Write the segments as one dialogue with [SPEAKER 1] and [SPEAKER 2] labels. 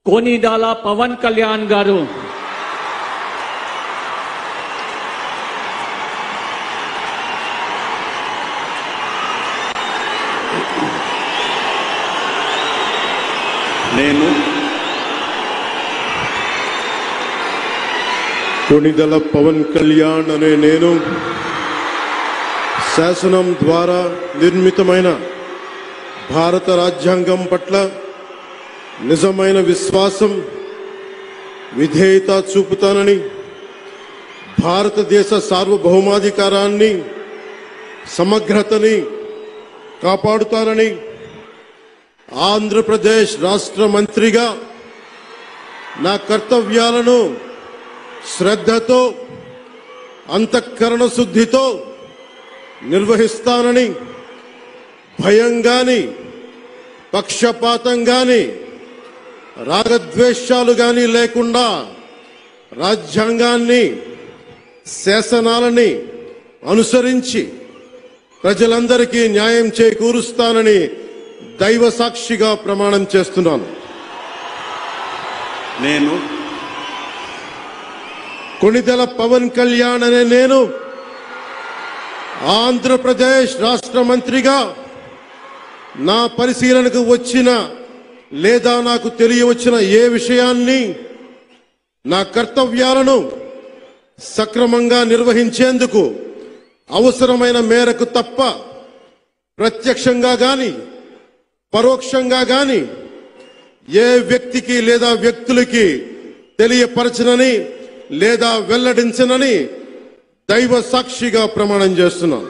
[SPEAKER 1] कोनिदाला पवन कल्याण गारू
[SPEAKER 2] నేను కొనిదల పవన్ కళ్యాణ్ అనే నేను శాసనం ద్వారా నిర్మితమైన భారత రాజ్యాంగం పట్ల నిజమైన విశ్వాసం విధేయత చూపుతానని భారతదేశ సార్వభౌమాధికారాన్ని సమగ్రతని కాపాడుతానని ఆంధ్రప్రదేశ్ రాష్ట్ర మంత్రిగా నా కర్తవ్యాలను శ్రద్ధతో అంతఃకరణ శుద్ధితో నిర్వహిస్తానని భయం గాని పక్షపాతం గాని రాగద్వేషాలు గాని లేకుండా రాజ్యాంగాన్ని శాసనాలని అనుసరించి ప్రజలందరికీ న్యాయం చేకూరుస్తానని దైవ సాక్షిగా ప్రమాణం చేస్తున్నాను. నేను కొనిదెల పవన్ కళ్యాణ్ అనే నేను ఆంధ్రప్రదేశ్ రాష్ట్ర మంత్రిగా నా పరిశీలనకు వచ్చిన లేదా నాకు తెలియవచ్చిన ఏ విషయాన్ని నా కర్తవ్యాలను సక్రమంగా నిర్వహించేందుకు అవసరమైన మేరకు తప్ప ప్రత్యక్షంగా గాని పరోక్షంగా గాని ఏ వ్యక్తికి లేదా వ్యక్తులకి తెలియపరచనని లేదా వెల్లడించనని దైవ సాక్షిగా ప్రమాణం చేస్తున్నాను.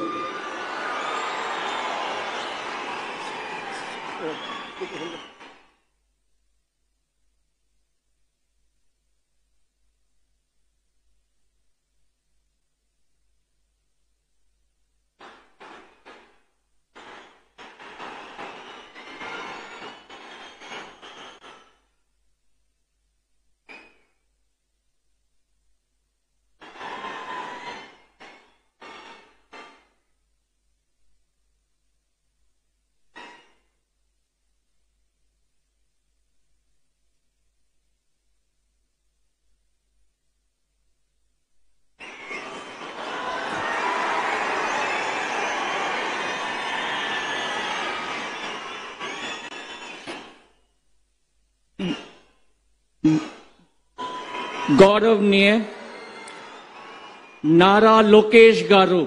[SPEAKER 1] गौरवनीय नारा लोकेश गारू